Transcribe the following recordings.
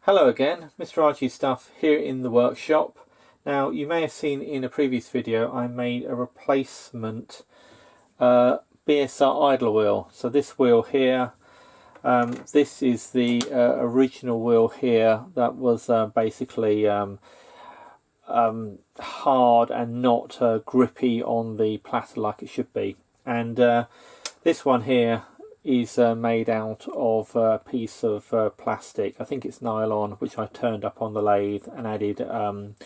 Hello again, Mr. RG Stuff here in the workshop. Now you may have seen in a previous video I made a replacement BSR Idler wheel. So this wheel here, this is the original wheel here that was basically hard and not grippy on the platter like it should be. And this one here is made out of a piece of plastic. I think it's nylon, which I turned up on the lathe and added an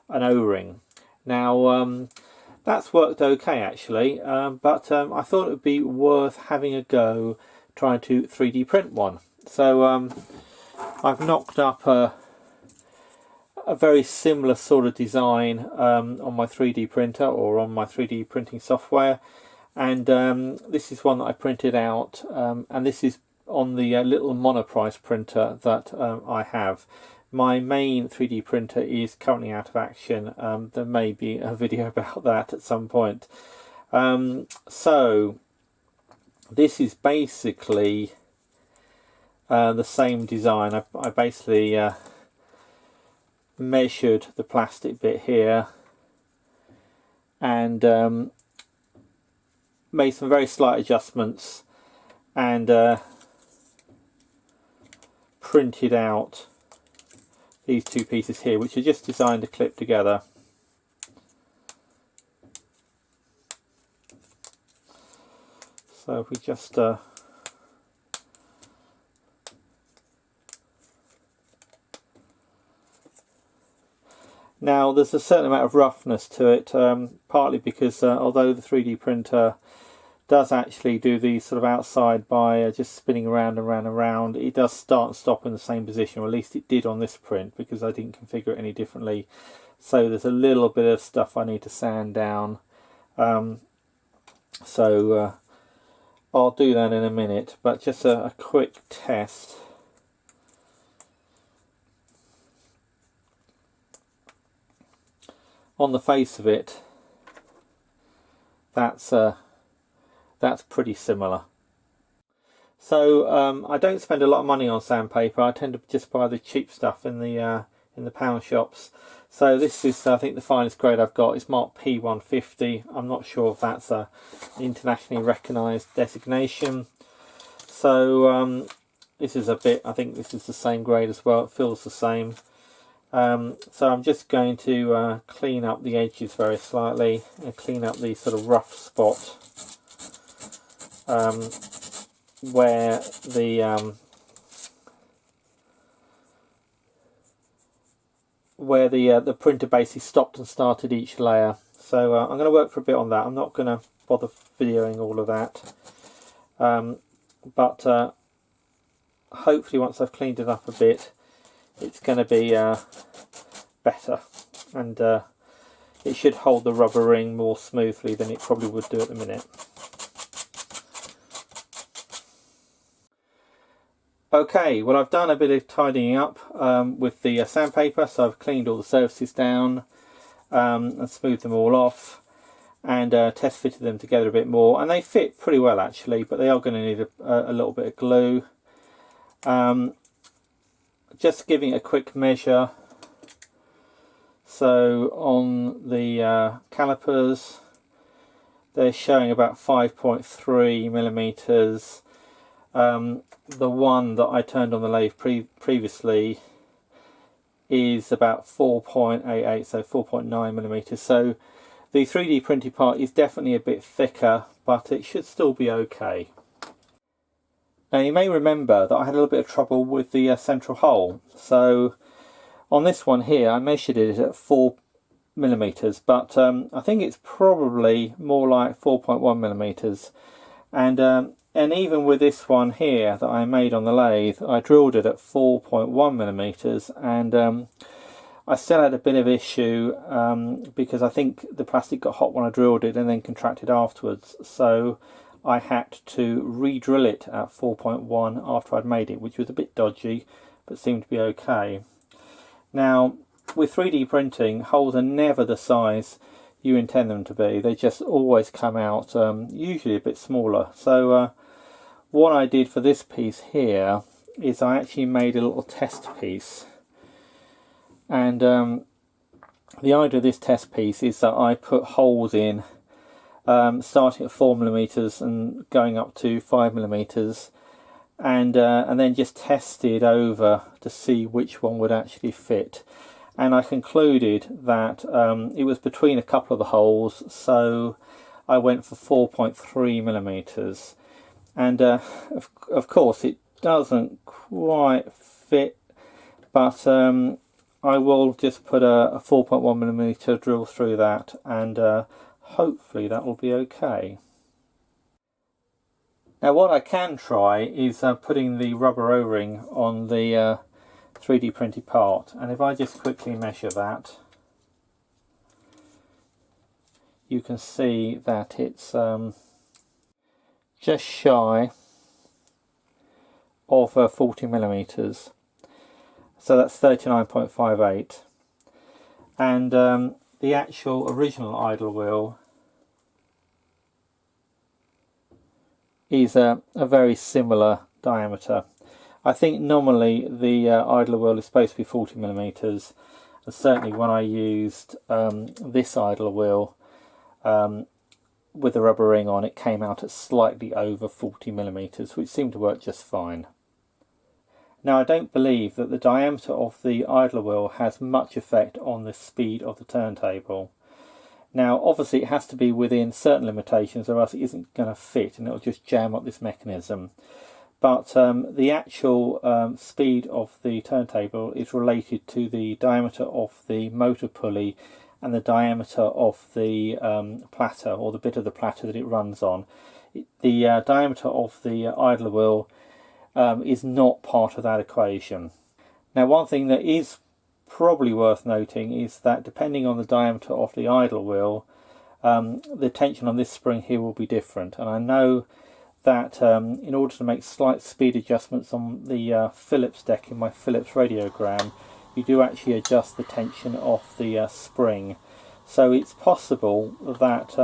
O-ring. Now that's worked okay actually, but I thought it would be worth having a go trying to 3D print one. So I've knocked up a very similar sort of design on my 3D printer or on my 3D printing software. And this is one that I printed out, and this is on the little monoprice printer that I have. My main 3D printer is currently out of action. There may be a video about that at some point. So this is basically the same design. I basically measured the plastic bit here and made some very slight adjustments and printed out these two pieces here, which are just designed to clip together. So if we just now there's a certain amount of roughness to it, partly because although the 3D printer does actually do these sort of outside by just spinning around and round and round, it does start and stop in the same position, or at least it did on this print because I didn't configure it any differently. So there's a little bit of stuff I need to sand down. So I'll do that in a minute, but just a quick test. On the face of it, that's pretty similar. So I don't spend a lot of money on sandpaper. I tend to just buy the cheap stuff in the pound shops. So this is, I think, the finest grade I've got. It's marked P150. I'm not sure if that's a internationally recognised designation. So this is a bit, I think this is the same grade as well. It feels the same. So I'm just going to clean up the edges very slightly and clean up the sort of rough spot where the printer basically stopped and started each layer. So I'm going to work for a bit on that. I'm not going to bother videoing all of that, but hopefully once I've cleaned it up a bit, it's going to be better, and it should hold the rubber ring more smoothly than it probably would do at the minute. Okay, well, I've done a bit of tidying up with the sandpaper, so I've cleaned all the surfaces down and smoothed them all off, and test fitted them together a bit more, and they fit pretty well actually, but they are going to need a little bit of glue. Just giving it a quick measure. So on the calipers, they're showing about 5.3 millimeters. The one that I turned on the lathe previously is about 4.88, so 4.9 millimeters. So the 3D printed part is definitely a bit thicker, but it should still be okay. Now you may remember that I had a little bit of trouble with the central hole. So on this one here I measured it at 4 millimeters, but I think it's probably more like 4.1 millimeters. And even with this one here that I made on the lathe, I drilled it at 4.1 millimeters, and I still had a bit of issue because I think the plastic got hot when I drilled it and then contracted afterwards. So I had to re-drill it at 4.1 after I'd made it, which was a bit dodgy, but seemed to be okay. Now, with 3D printing, holes are never the size you intend them to be. They just always come out usually a bit smaller. So what I did for this piece here is I actually made a little test piece, and the idea of this test piece is that I put holes in starting at 4mm and going up to 5mm, and then just tested over to see which one would actually fit. And I concluded that it was between a couple of the holes, so I went for 4.3mm. And of course it doesn't quite fit, but I will just put a 4.1mm drill through that, and hopefully that will be okay. Now what I can try is putting the rubber O-ring on the 3D printed part, and if I just quickly measure that, you can see that it's just shy of 40mm, so that's 39.58, and the actual original idler wheel is a very similar diameter. I think normally the idler wheel is supposed to be 40mm, and certainly when I used this idler wheel with the rubber ring on, it came out at slightly over 40mm, which seemed to work just fine. Now I don't believe that the diameter of the idler wheel has much effect on the speed of the turntable. Now obviously it has to be within certain limitations, or else it isn't going to fit and it'll just jam up this mechanism. But the actual speed of the turntable is related to the diameter of the motor pulley and the diameter of the platter, or the bit of the platter that it runs on. The diameter of the idler wheel is not part of that equation. Now one thing that is probably worth noting is that depending on the diameter of the idler wheel, the tension on this spring here will be different, and I know that in order to make slight speed adjustments on the Phillips deck in my Phillips radiogram, you do actually adjust the tension of the spring. So it's possible that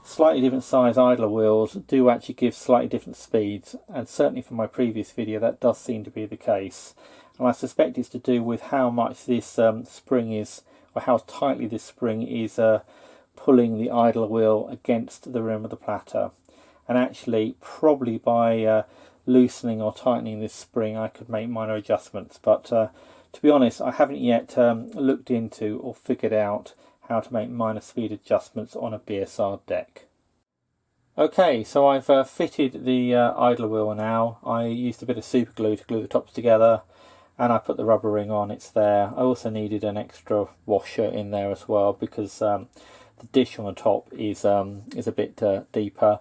slightly different size idler wheels do actually give slightly different speeds, and certainly from my previous video that does seem to be the case. And I suspect it's to do with how much this spring is, or how tightly this spring is pulling the idler wheel against the rim of the platter. And actually probably by loosening or tightening this spring I could make minor adjustments, but to be honest I haven't yet looked into or figured out how to make minor speed adjustments on a BSR deck. Okay, so I've fitted the idler wheel now. I used a bit of super glue to glue the tops together, and I put the rubber ring on. It's there. I also needed an extra washer in there as well, because the dish on the top is a bit deeper.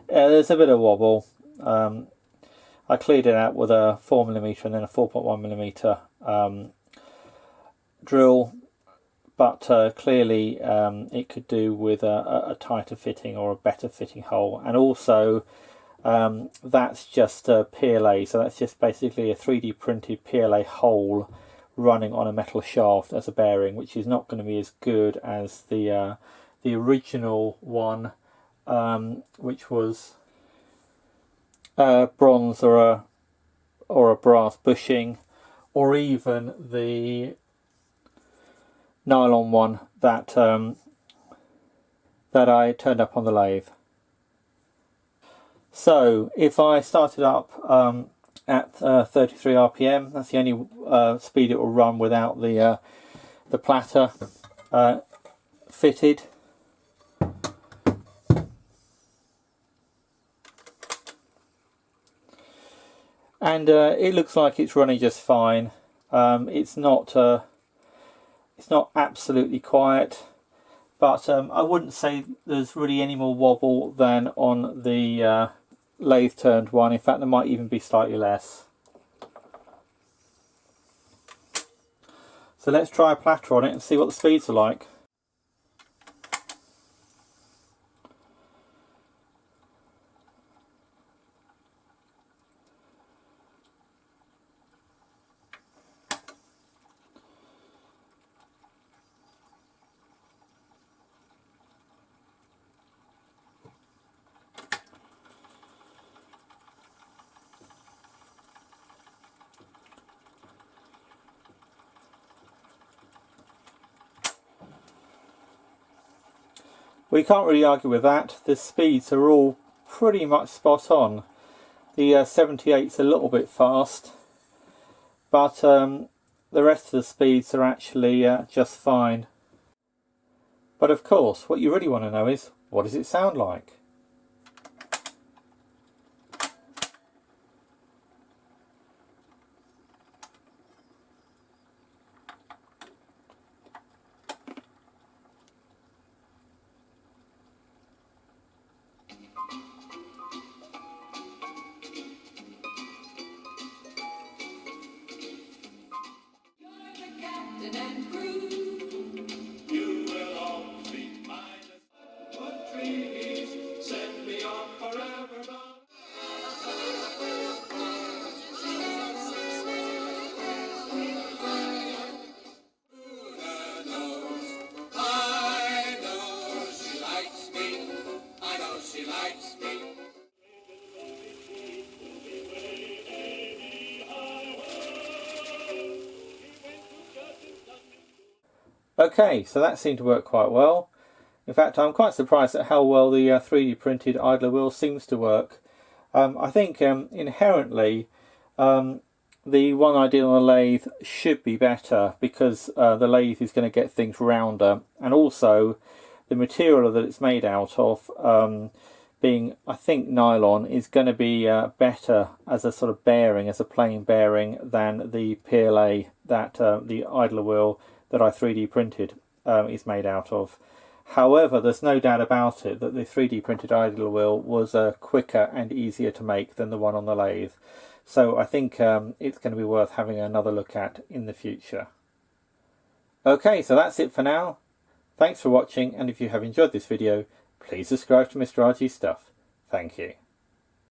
There's a bit of wobble. I cleared it out with a 4mm and then a 4.1mm drill, but clearly it could do with a tighter fitting or a better fitting hole. And also that's just a PLA, so that's just basically a 3D printed PLA hole running on a metal shaft as a bearing, which is not going to be as good as the original one, which was bronze or a brass bushing, or even the nylon one that that I turned up on the lathe. So if I started up at 33 RPM, that's the only speed it will run without the platter fitted. And it looks like it's running just fine. It's not absolutely quiet, but I wouldn't say there's really any more wobble than on the lathe turned one. In fact, there might even be slightly less. So let's try a platter on it and see what the speeds are like. We can't really argue with that. The speeds are all pretty much spot on. The 78's a little bit fast, but the rest of the speeds are actually just fine. But of course, what you really want to know is, what does it sound like? Okay, so that seemed to work quite well. In fact, I'm quite surprised at how well the 3D printed idler wheel seems to work. I think inherently the one I did on the lathe should be better, because the lathe is going to get things rounder, and also the material that it's made out of, being I think nylon, is going to be better as a sort of bearing, as a plain bearing, than the PLA that the idler wheel that I 3D printed is made out of. However, there's no doubt about it that the 3D printed idler wheel was quicker and easier to make than the one on the lathe. So I think it's going to be worth having another look at in the future. Okay, so that's it for now. Thanks for watching, and if you have enjoyed this video, please subscribe to Mr. RG Stuff. Thank you.